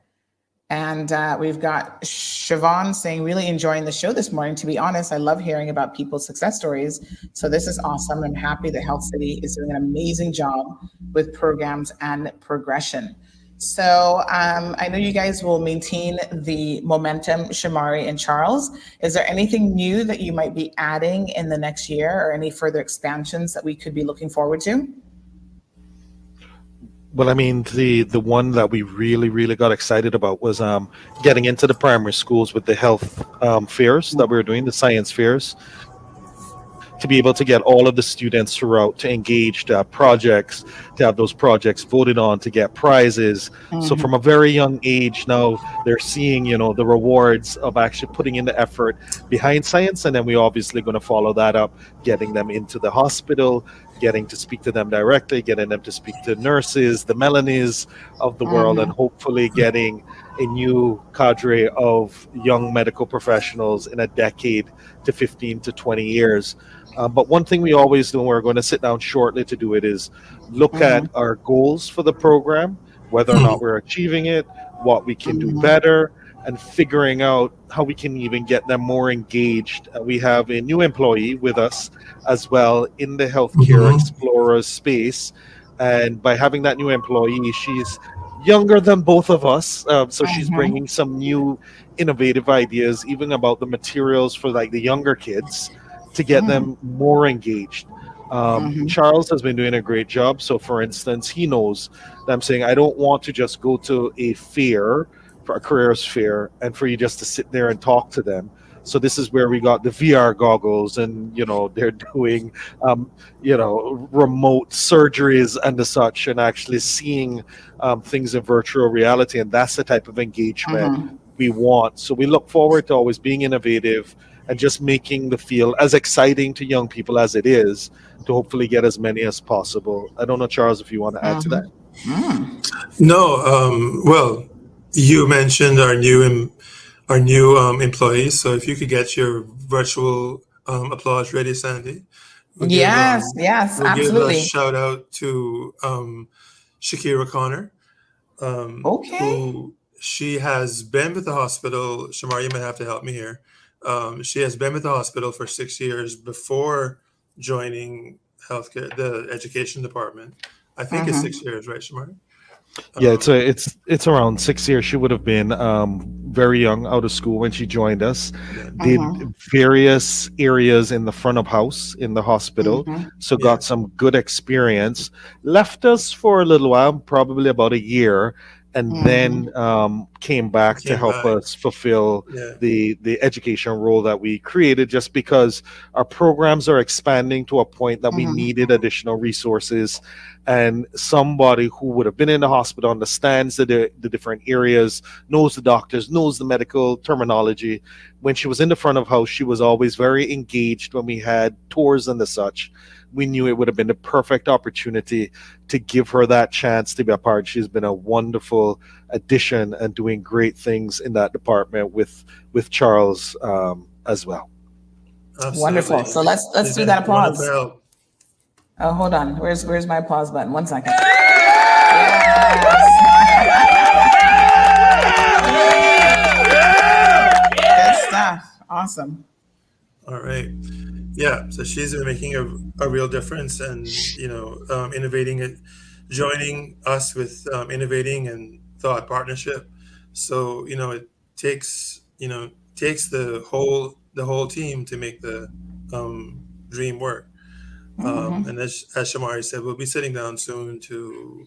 And we've got Siobhan saying, really enjoying the show this morning. To be honest, I love hearing about people's success stories. So this is awesome. I'm happy that Health City is doing an amazing job with programs and progression. So I know you guys will maintain the momentum, Shamari and Charles. Is there anything new that you might be adding in the next year, or any further expansions that we could be looking forward to? Well, I mean, the one that we really got excited about was getting into the primary schools with the health fairs that we were doing, the science fairs, to be able to get all of the students throughout to engage projects, to have those projects voted on, to get prizes. So from a very young age now, they're seeing, the rewards of actually putting in the effort behind science. And then we're obviously going to follow that up, getting them into the hospital, getting to speak to them directly, getting them to speak to nurses, the Melanies of the world, and hopefully getting a new cadre of young medical professionals in a decade to 15 to 20 years. But one thing we always do, and we're going to sit down shortly to do it, is look at our goals for the program, whether or not we're achieving it, what we can do better, and figuring out how we can even get them more engaged. We have a new employee with us as well in the Healthcare Explorers space. And by having that new employee, she's younger than both of us. So she's bringing some new innovative ideas, even about the materials for like the younger kids, to get them more engaged. Charles has been doing a great job. So for instance, he knows that I'm saying, I don't want to just go to a fair, for a careers fair, and for you just to sit there and talk to them. So this is where we got the VR goggles, and they're doing remote surgeries and the such, and actually seeing things in virtual reality. And that's the type of engagement we want. So we look forward to always being innovative and just making the field as exciting to young people as it is, to hopefully get as many as possible. I don't know, Charles, if you want to add to that. No, well, you mentioned our new employees. So if you could get your virtual applause ready, Sandy. Yes, absolutely. Give a shout out to Shakira Connor, who she has been with the hospital. Shamar, you might have to help me here. She has been with the hospital for 6 years before joining healthcare, the education department. I think it's 6 years, right, Shamar? Yeah, it's around 6 years. She would have been very young, out of school when she joined us. Did various areas in the front of house in the hospital, so Yeah. got some good experience. Left us for a little while, probably about a year, and then came back to Came help back. us fulfill Yeah. the education role that we created. Just because our programs are expanding to a point that we needed additional resources, and somebody who would have been in the hospital, understands the different areas, knows the doctors, knows the medical terminology. When she was in the front of house, she was always very engaged when we had tours and the such. We knew it would have been the perfect opportunity to give her that chance to be a part. She's been a wonderful addition and doing great things in that department with Charles as well. Absolutely. Wonderful. So let's She's do been that applause. wonderful help. Oh, hold on. Where's my applause button? 1 second. Good stuff. Awesome. All right. Yeah. So she's been making a real difference, and innovating it, joining us with innovating and thought partnership. So it takes the whole team to make the dream work. And as Shamari said, we'll be sitting down soon to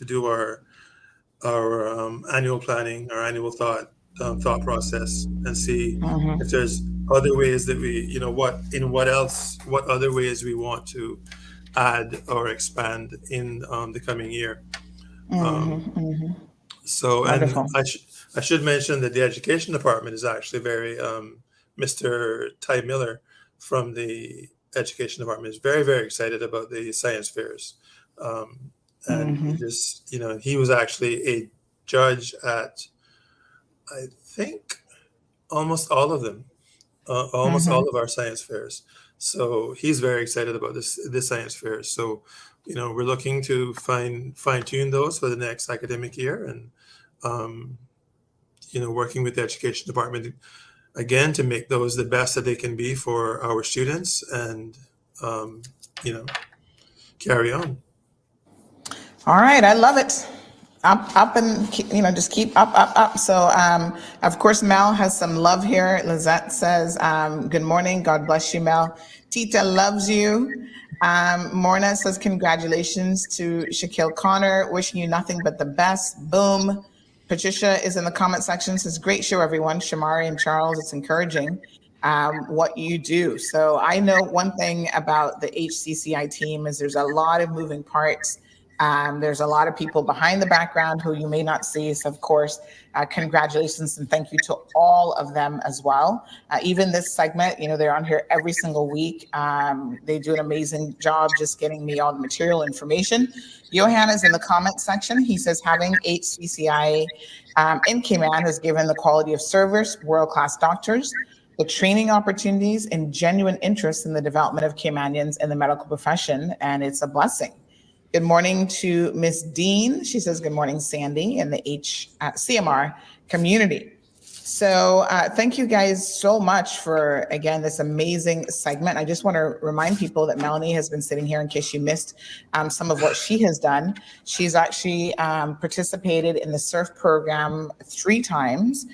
do our annual planning, our annual thought process, and see if there's other ways that we, what other ways we want to add or expand in the coming year. So, Wonderful. and I should mention that the education department is actually very, Mr. Ty Miller from the education department is very, very excited about the science fairs. And he was actually a judge at, I think, almost all of them, almost all of our science fairs. So he's very excited about this science fair. So, we're looking to fine tune those for the next academic year, and working with the education department again to make those the best that they can be for our students, and carry on. All right, I love it. Up, and just keep up. So, of course, Mel has some love here. Lizette says, "Good morning. God bless you, Mel." Tita loves you. Morna says, "Congratulations to Shaquille Connor. Wishing you nothing but the best." Boom. Patricia is in the comment section. Says, "Great show, everyone. Shamari and Charles, it's encouraging what you do." So I know one thing about the HCCI team is there's a lot of moving parts. There's a lot of people behind the background who you may not see. So, of course, congratulations and thank you to all of them as well. Even this segment, they're on here every single week. They do an amazing job just getting me all the material information. Johan is in the comment section. He says, having HCCI in Cayman has given the quality of service, world-class doctors, the training opportunities, and genuine interest in the development of Caymanians in the medical profession, and it's a blessing. Good morning to Miss Dean. She says, "Good morning, Sandy," and the CMR community. So thank you guys so much for, again, this amazing segment. I just want to remind people that Melanie has been sitting here in case you missed some of what she has done. She's actually participated in the SURF program 3 times.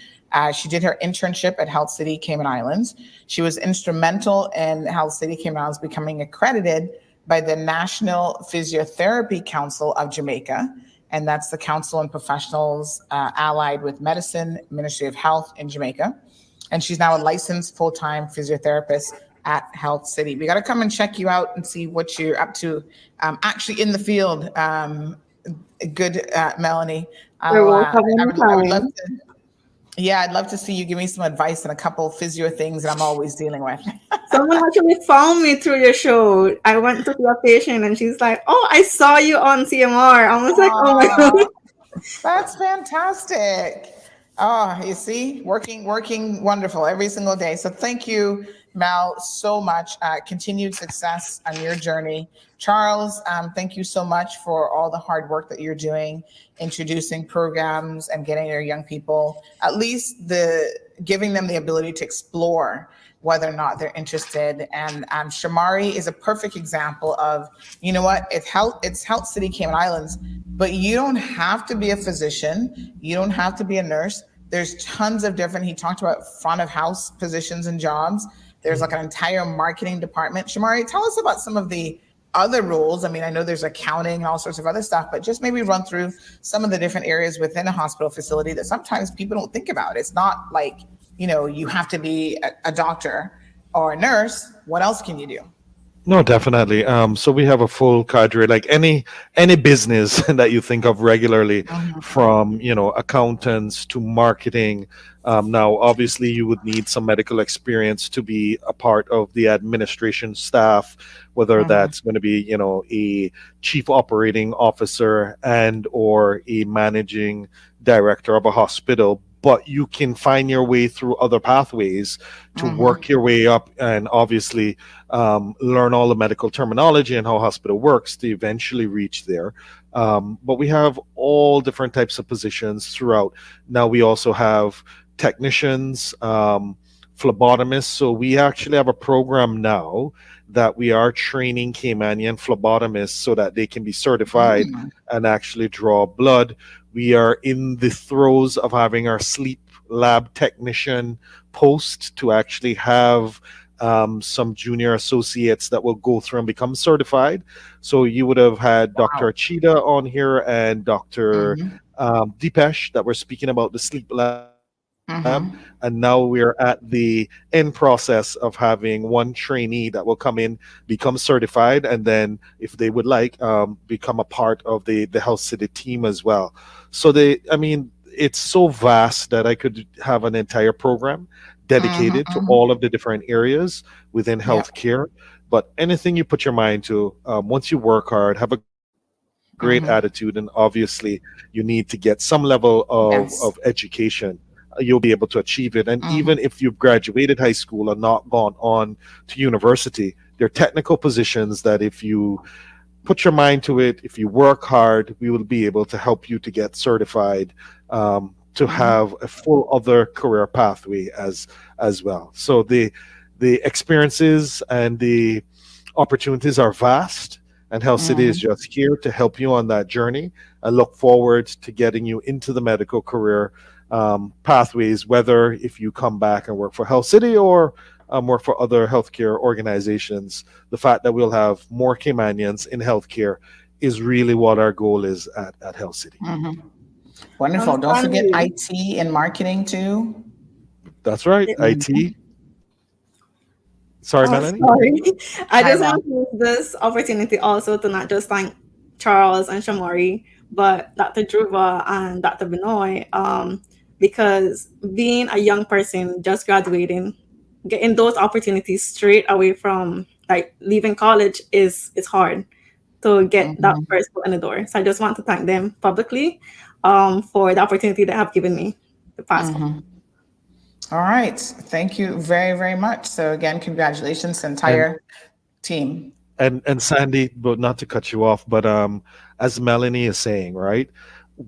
She did her internship at Health City Cayman Islands. She was instrumental in Health City Cayman Islands becoming accredited by the National Physiotherapy Council of Jamaica, and that's the council and professionals allied with medicine, Ministry of Health in Jamaica. And she's now a licensed full-time physiotherapist at Health City. We got to come and check you out and see what you're up to actually in the field. Good, Melanie. You're welcome I would love anytime. to. Yeah, I'd love to see you give me some advice on a couple of physio things that I'm always dealing with. Someone actually found me through your show. I went to see a patient and she's like, "Oh, I saw you on CMR." I was like, "Oh my God." That's fantastic. Oh, you see, working wonderful every single day. So thank you Mal, so much. Continued success on your journey. Charles, thank you so much for all the hard work that you're doing, introducing programs and getting your young people, at least giving them the ability to explore whether or not they're interested. And Shamari is a perfect example of, you know what, it's Health City Cayman Islands, but you don't have to be a physician. You don't have to be a nurse. There's tons of different, he talked about front of house positions and jobs. There's like an entire marketing department. Shamari, tell us about some of the other roles. I mean, I know there's accounting and all sorts of other stuff, but just maybe run through some of the different areas within a hospital facility that sometimes people don't think about. It's not like, you have to be a doctor or a nurse. What else can you do? No, definitely. So we have a full cadre, like any business that you think of regularly, from accountants to marketing. Now, obviously, you would need some medical experience to be a part of the administration staff, whether that's going to be a chief operating officer and or a managing director of a hospital. But you can find your way through other pathways to work your way up, and obviously learn all the medical terminology and how a hospital works to eventually reach there. But we have all different types of positions throughout. Now we also have technicians, phlebotomists. So we actually have a program now that we are training Caymanian phlebotomists so that they can be certified and actually draw blood. We are in the throes of having our sleep lab technician post to actually have some junior associates that will go through and become certified. So you would have had Dr. Achida on here and Dr. Deepesh that were speaking about the sleep lab. And now we're at the end process of having one trainee that will come in, become certified, and then if they would like, become a part of the Health City team as well. So it's so vast that I could have an entire program dedicated to all of the different areas within healthcare. But anything you put your mind to, once you work hard, have a great attitude, and obviously you need to get some level of education, you'll be able to achieve it. And even if you've graduated high school and not gone on to university, there are technical positions that if you put your mind to it, if you work hard, we will be able to help you to get certified, to have a full other career pathway as well. So the experiences and the opportunities are vast, and Health City is just here to help you on that journey. I look forward to getting you into the medical career pathways, whether if you come back and work for Health City or work for other healthcare organizations. The fact that we'll have more Caymanians in healthcare is really what our goal is at Health City. Wonderful. Don't forget IT and marketing too. That's right, IT. Sorry, Melanie. Sorry. I just want to use this opportunity also to not just thank Charles and Shamari, but Dr. Druva and Dr. Benoit, because being a young person just graduating, getting those opportunities straight away from like leaving college is hard to get that first foot in the door. So I just want to thank them publicly for the opportunity they have given me the past couple. All right. Thank you very, very much. So again, congratulations, entire team. And Sandy, but not to cut you off, but as Melanie is saying, right?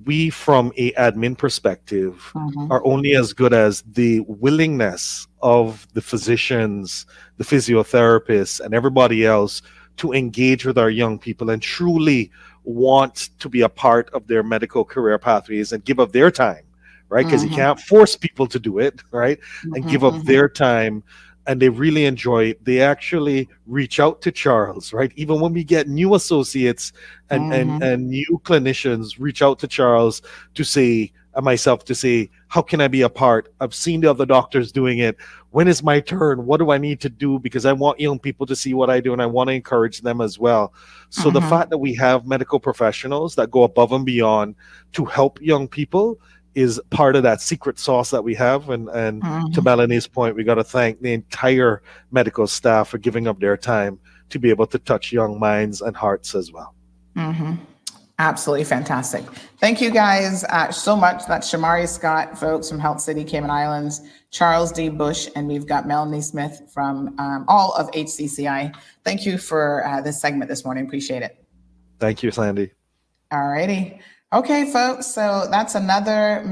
We, from a admin perspective, are only as good as the willingness of the physicians, the physiotherapists, and everybody else to engage with our young people and truly want to be a part of their medical career pathways and give up their time, right? Because you can't force people to do it, right? And give up their time. And they really enjoy it. They actually reach out to Charles, right? Even when we get new associates and new clinicians reach out to Charles to say, myself to say, how can I be a part? I've seen the other doctors doing it. When is my turn? What do I need to do? Because I want young people to see what I do and I want to encourage them as well. So the fact that we have medical professionals that go above and beyond to help young people is part of that secret sauce that we have. And to Melanie's point, we got to thank the entire medical staff for giving up their time to be able to touch young minds and hearts as well. Absolutely fantastic. Thank you guys so much. That's Shamari Scott, folks from Health City Cayman Islands, Charles D. Bush, and we've got Melanie Smith from all of HCCI. Thank you for this segment this morning. Appreciate it. Thank you, Sandy. All righty. Okay, folks. So that's another